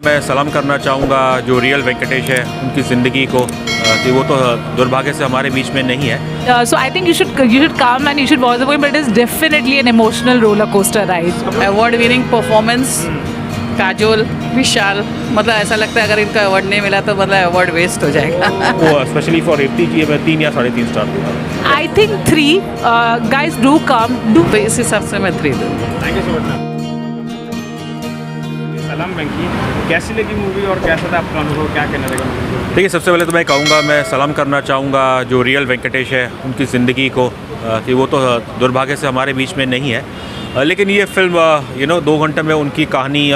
मैं सलाम करना चाहूँगा जो रियल वेंकटेश है उनकी ज़िंदगी को कि वो तो दुर्भाग्य से हमारे बीच में नहीं है. So I think you should come and you should watch the movie, but it is definitely an emotional roller coaster ride. Award winning performance, Kajol, Vishal, मतलब ऐसा लगता है अगर इनका अवार्ड नहीं मिला तो मतलब अवार्ड वेस्ट हो जाएगा. वो स्पेशली फॉर रेवती जी मैं 3 या 3.5 स्टार दूँगा. I think 3. Guys, do come. तो इस हिसाब से मैं 3 दूँ. Thank you so much. सलाम वेंकी, कैसी लगी मूवी और कैसा था आपका अनुभव, क्या कहना रहेगा? देखिए, सबसे पहले तो मैं कहूँगा, मैं सलाम करना चाहूँगा जो रियल वेंकटेश है उनकी ज़िंदगी को कि वो तो दुर्भाग्य से हमारे बीच में नहीं है. लेकिन ये फिल्म 2 घंटे में उनकी कहानी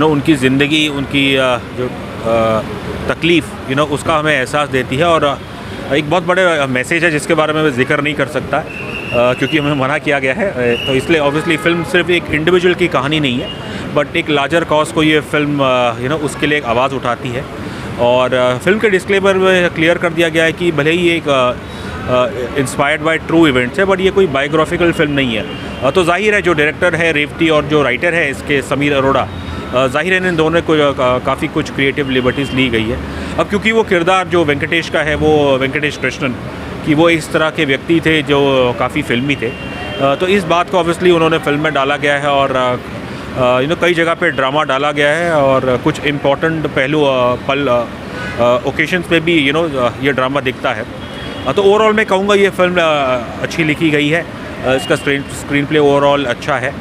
उनकी ज़िंदगी, उनकी जो तकलीफ़ उसका हमें एहसास देती है. और एक बहुत बड़े मैसेज है जिसके बारे में मैं जिक्र नहीं कर सकता क्योंकि हमें मना किया गया है. तो इसलिए ऑब्वियसली फ़िल्म सिर्फ एक इंडिविजुअल की कहानी नहीं है, बट एक लार्जर कॉज को ये फिल्म उसके लिए एक आवाज़ उठाती है. और फिल्म के डिस्क्लेमर में क्लियर कर दिया गया है कि भले ही एक इंस्पायर्ड बाय ट्रू इवेंट्स है, बट ये कोई बायोग्राफिकल फिल्म नहीं है. तो जाहिर है जो डायरेक्टर है रेवती और जो राइटर है इसके समीर अरोड़ा, जाहिर है इन दोनों को काफ़ी कुछ क्रिएटिव लिबर्टीज़ ली गई है. अब क्योंकि वो किरदार जो वेंकटेश का है वो वेंकटेश कृष्णन कि वो इस तरह के व्यक्ति थे जो काफ़ी फिल्मी थे, तो इस बात को ऑब्वियसली उन्होंने फिल्म में डाला गया है. और कई जगह पे ड्रामा डाला गया है और कुछ इम्पोर्टेंट पहलू पल ओकेशंस पे भी ये ड्रामा दिखता है. तो ओवरऑल मैं कहूँगा ये फिल्म अच्छी लिखी गई है. इसका स्क्रीन प्ले ओवरऑल अच्छा है.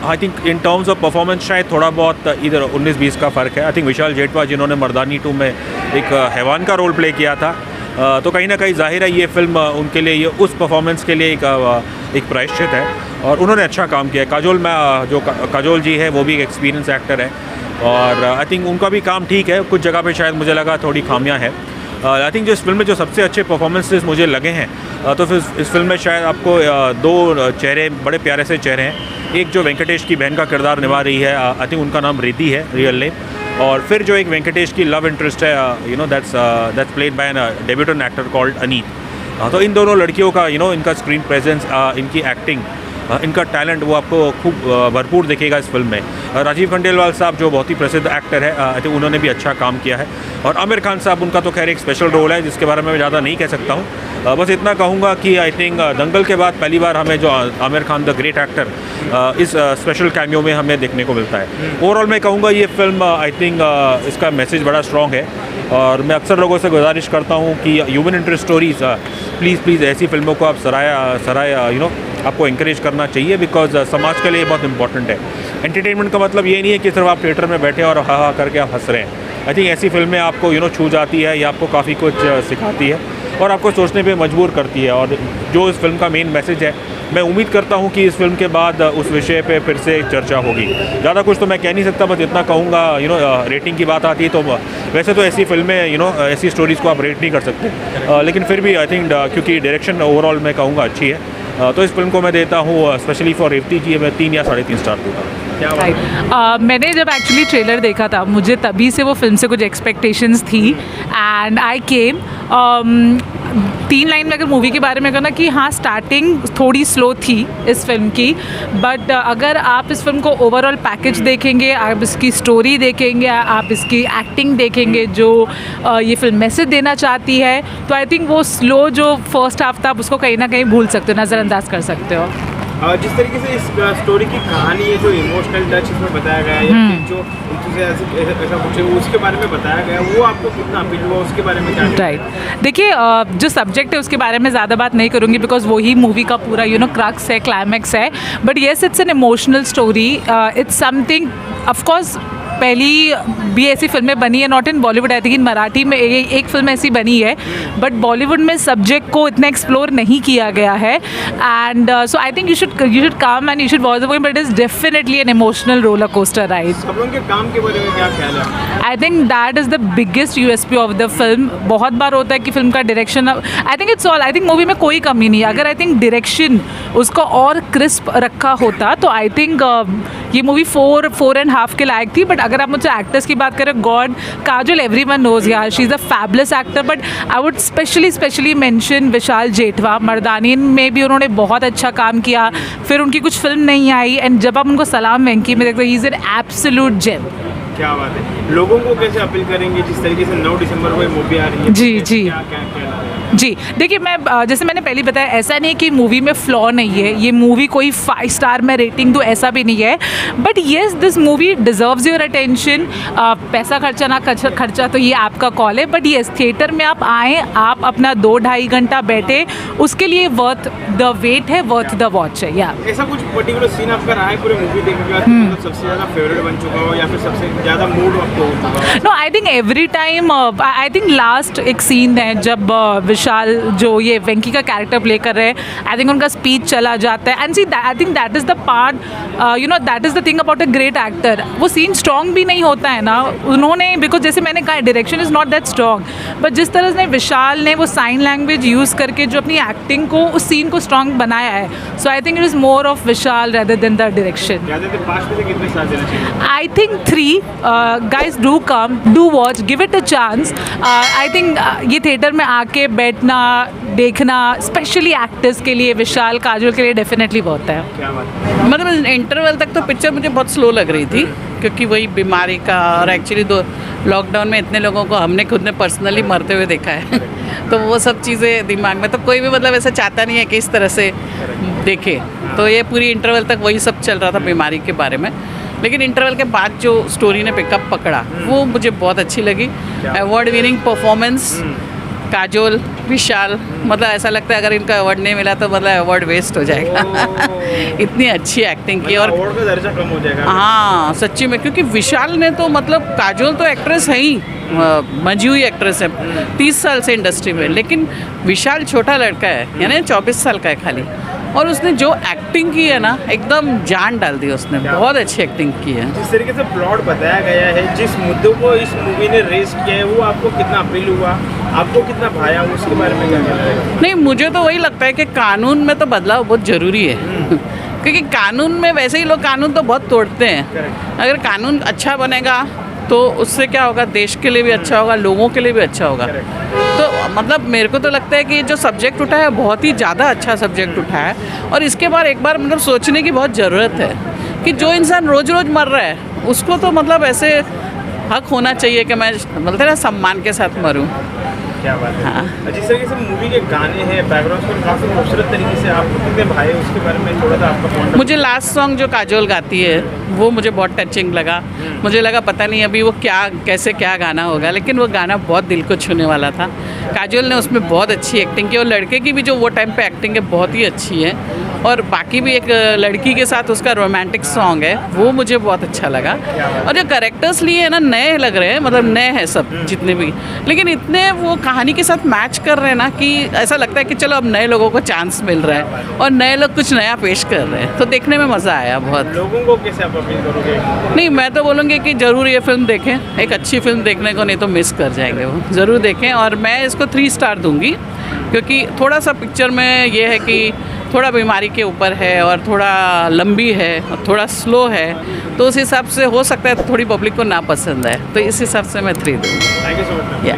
I think in terms of performance शायद थोड़ा बहुत इधर 19-20 का फ़र्क है. आई थिंक विशाल जेठवा जिन्होंने मर्दानी 2 में एक हैवान का रोल प्ले किया था, तो कहीं ना कहीं जाहिर है ये फिल्म उनके लिए, ये उस परफॉर्मेंस के लिए एक प्रायश्चित है और उन्होंने अच्छा काम किया है. काजोल जी है वो भी एक एक्सपीरियंस एक्टर है और आई थिंक उनका भी काम ठीक है. कुछ जगह पे शायद मुझे लगा थोड़ी खामियां है. आई थिंक जो इस फिल्म में जो सबसे अच्छे परफॉर्मेंसेस मुझे लगे हैं, तो फिर इस फिल्म में शायद आपको 2 चेहरे, बड़े प्यारे से चेहरे हैं. एक जो वेंकटेश की बहन का किरदार निभा रही है, आई थिंक उनका नाम रिद्धि है रियल नेम. और फिर जो एक वेंकटेश की लव इंटरेस्ट है that's played by an debutante actor called Aneet. तो इन दोनों लड़कियों का इनका स्क्रीन प्रेजेंस, इनकी एक्टिंग, इनका टैलेंट वो आपको खूब भरपूर दिखेगा इस फिल्म में. राजीव खंडेलवाल साहब जो बहुत ही प्रसिद्ध एक्टर है, आई थिंक उन्होंने भी अच्छा काम किया है. और आमिर खान साहब, उनका तो खैर एक स्पेशल रोल है जिसके बारे में मैं ज़्यादा नहीं कह सकता हूँ. बस इतना कहूँगा कि आई थिंक दंगल के बाद पहली बार हमें जो Aamir Khan the great actor इस स्पेशल कैमियो में हमें देखने को मिलता है. ओवरऑल मैं कहूँगा ये फिल्म आई थिंक इसका मैसेज बड़ा स्ट्रॉन्ग है और मैं अक्सर लोगों से गुजारिश करता हूँ कि ह्यूमन इंटरेस्ट स्टोरीज़ प्लीज़ ऐसी फिल्मों को आप सराय आपको इंकरेज करना चाहिए, बिकॉज समाज के लिए बहुत इंपॉर्टेंट है. एंटरटेनमेंट का मतलब ये नहीं है कि सिर्फ आप थिएटर में बैठे और हा करके आप हंस रहे हैं. आई थिंक ऐसी फिल्में आपको छू जाती है या आपको काफ़ी कुछ सिखाती है और आपको सोचने पे मजबूर करती है. और जो इस फिल्म का मेन मैसेज है, मैं उम्मीद करता हूँ कि इस फिल्म के बाद उस विषय पे फिर से चर्चा होगी. ज़्यादा कुछ तो मैं कह नहीं सकता, बस इतना कहूँगा रेटिंग की बात आती है तो वैसे तो ऐसी फिल्में ऐसी स्टोरीज़ को आप रेट नहीं कर सकते, लेकिन फिर भी आई थिंक क्योंकि डायरेक्शन ओवरऑल मैं कहूँगा अच्छी है, तो इस फिल्म को मैं देता हूँ स्पेशली फॉर रेवती जी मैं 3 या 3.5 स्टार दूँगा. मैंने जब एक्चुअली ट्रेलर देखा था, मुझे तभी से वो फिल्म से कुछ एक्सपेक्टेशंस थी एंड आई केम. 3 लाइन में अगर मूवी के बारे में कहना कि हाँ, स्टार्टिंग थोड़ी स्लो थी इस फिल्म की, बट अगर आप इस फिल्म को ओवरऑल पैकेज देखेंगे, आप इसकी स्टोरी देखेंगे, आप इसकी एक्टिंग देखेंगे, जो ये फिल्म मैसेज देना चाहती है, तो आई थिंक वो स्लो जो फर्स्ट हाफ था उसको कहीं ना कहीं भूल सकते हो, नज़रअंदाज कर सकते हो. जिस तरीके से इस स्टोरी की कहानी है, जो इमोशनल टच इसमें बताया गया है या फिर जो ऐसा कुछ है उसके बारे में बताया गया, वो आपको कितना अपील हुआ, उसके बारे में क्या? राइट. देखिए, जो सब्जेक्ट है उसके बारे में ज़्यादा बात नहीं करूँगी बिकॉज वही मूवी का पूरा क्राक्स है, क्लाइमैक्स है. But yes, it's an emotional story. It's something, of course पहली भी ऐसी फिल्में बनी है, not in Bollywood, I think in Marathi में एक फिल्म ऐसी बनी है, बट बॉलीवुड में सब्जेक्ट को इतना एक्सप्लोर नहीं किया गया है. And so I think you should come and you should watch the movie, but it is definitely an emotional roller coaster ride. सब लोगों के काम के बारे में क्या ख्याल है? आई think that is the biggest USP of the film. बहुत बार होता है कि फिल्म का direction, I think it's all, I think movie में कोई कमी नहीं है. अगर आई थिंक डायरेक्शन उसको और क्रिस्प रखा होता तो आई थिंक ये मूवी 4.5 के लायक थी. बट अगर आप मुझे एक्टर्स की बात करें, गॉड, काजोल एवरीवन नोज यार, she is a fabulous actor. But I would specially mention Vishal Jethwa. Mardaani में भी उन्होंने बहुत अच्छा काम किया, फिर उनकी कुछ फिल्म नहीं आई एंड जब आप उनको सलाम वेंकी में देखते हो, he is an absolute gem. क्या बात है. लोगों को कैसे अपील करेंगे जिस तरीके से 9 दिसंबर को ये मूवी आ रही है? जी, जी। क्या क्या क्या जी देखिए, मैं जैसे मैंने पहले बताया, ऐसा नहीं है कि मूवी में फ्लॉ नहीं है, ये मूवी कोई 5 स्टार में रेटिंग दूँ ऐसा भी नहीं है, but yes this movie deserves your attention. पैसा खर्चा ना खर्चा तो ये आपका कॉल है, बट येस थिएटर में आप आएँ, आप अपना 2-2.5 घंटा बैठे, उसके लिए वर्थ द वेट है, वर्थ द वॉच है। या ऐसा कुछ पर्टिकुलर सीन आपका रहा है पूरे मूवी देखने के बाद मतलब सबसे ज़्यादा फेवरेट बन चुका हो या फिर सबसे ज़्यादा मूड आपको हो चुका हो? No, I think every time, I think last एक सीन है जब विशाल जो ये वेंकी का कैरेक्टर प्ले कर रहे हैं, आई थिंक उनका स्पीच चला जाता है, and see I think that is the part, you know, that is the thing about a great actor. वो सीन स्ट्रॉन्ग भी नहीं होता है ना उन्होंने, बिकॉज जैसे मैंने कहा direction is not that strong, but जिस तरह से विशाल ने वो साइन लैंग्वेज यूज़ करके जो अपनी एक्टिंग को, उस सीन को स्ट्रॉन्ग बनाया है, so I think it is more of Vishal rather than the direction. ज़्यादातर 5 में से कितने स्टार देना चाहिए? I think 3 guys do come, do watch, give it a chance. I think ये थिएटर में आके बैठना, देखना, स्पेशली एक्टर्स के लिए, विशाल काजोल के लिए डेफिनेटली बहुत है। क्या बात है? मतलब इंटरवल तक तो पिक्चर मुझे बहुत स्लो लग रही थी, क्योंकि वही बीमारी का, और एक्चुअली लॉकडाउन में इतने लोगों को हमने खुद ने पर्सनली मरते हुए देखा है तो वो सब चीज़ें दिमाग में, तो कोई भी मतलब ऐसा चाहता नहीं है कि इस तरह से देखे, तो ये पूरी इंटरवल तक वही सब चल रहा था बीमारी के बारे में। लेकिन इंटरवल के बाद जो स्टोरी ने पिकअप पकड़ा वो मुझे बहुत अच्छी लगी। Award winning performance, Kajol, Vishal, मतलब ऐसा लगता है अगर इनका अवार्ड नहीं मिला तो मतलब अवार्ड वेस्ट हो जाएगा इतनी अच्छी एक्टिंग की। और अवार्ड का दर्जा कम हो जाएगा। हाँ सच्ची में, क्योंकि विशाल ने तो मतलब, काजोल तो एक्ट्रेस है ही, मंझी हुई एक्ट्रेस है 30 साल से इंडस्ट्री में, लेकिन विशाल छोटा लड़का है, यानी 24 साल का है खाली, और उसने जो एक्टिंग की है ना, एकदम जान डाल दी उसने, बहुत अच्छी एक्टिंग की है। जिस तरीके से प्लॉट बताया गया है, जिस मुद्दों को इस मूवी ने रेस किया है, वो आपको कितना अपील हुआ, आपको कितना भाया, उसके बारे में क्या कहना है? नहीं, मुझे तो वही लगता है कि कानून में तो बदलाव बहुत ज़रूरी है क्योंकि कानून में वैसे ही लोग कानून तो बहुत तोड़ते हैं। अगर कानून अच्छा बनेगा तो उससे क्या होगा, देश के लिए भी अच्छा होगा, लोगों के लिए भी अच्छा होगा। तो मतलब मेरे को तो लगता है कि जो सब्जेक्ट उठा है बहुत ही ज़्यादा अच्छा सब्जेक्ट उठा है, और इसके बाद एक बार मतलब सोचने की बहुत ज़रूरत है कि जो इंसान रोज़ रोज़ मर रहा है उसको तो मतलब ऐसे हक होना चाहिए कि मैं बोलते ना सम्मान के साथ मरूं। क्या बात है। हाँ। जिस तरीके से मूवी के गाने हैं, बैकग्राउंड स्कोर काफ़ी खूबसूरत तरीके से आपको कितने भाई, उसके बारे में थोड़ा सा आपका पॉइंट। मुझे लास्ट सॉन्ग जो काजोल गाती है वो मुझे बहुत टचिंग लगा। मुझे लगा पता नहीं अभी वो कैसे क्या गाना होगा, लेकिन वो गाना बहुत दिल को छूने वाला था। काजोल ने उसमें बहुत अच्छी एक्टिंग की, और लड़के की भी जो वो टाइम पे एक्टिंग है बहुत ही अच्छी है, और बाकी भी एक लड़की के साथ उसका रोमांटिक सॉन्ग है वो मुझे बहुत अच्छा लगा। और जो कैरेक्टर्स लिए हैं ना, नए लग रहे हैं, मतलब नए हैं सब जितने भी, लेकिन इतने वो कहानी के साथ मैच कर रहे हैं ना कि ऐसा लगता है कि चलो अब नए लोगों को चांस मिल रहा है और नए लोग कुछ नया पेश कर रहे हैं, तो देखने में मज़ा आया बहुत। लोगों को कैसे आप अपील करोगे? नहीं, मैं तो बोलूँगी कि ज़रूर ये फिल्म देखें, एक अच्छी फिल्म देखने को नहीं तो मिस कर जाएंगे, वो ज़रूर देखें। और मैं इसको 3 स्टार दूँगी, क्योंकि थोड़ा सा पिक्चर में ये है कि थोड़ा बीमारी के ऊपर है और थोड़ा लंबी है और थोड़ा स्लो है, तो उस हिसाब से हो सकता है थोड़ी पब्लिक को ना पसंद है, तो इस हिसाब से मैं 3 दूँगी। Thank you so much. या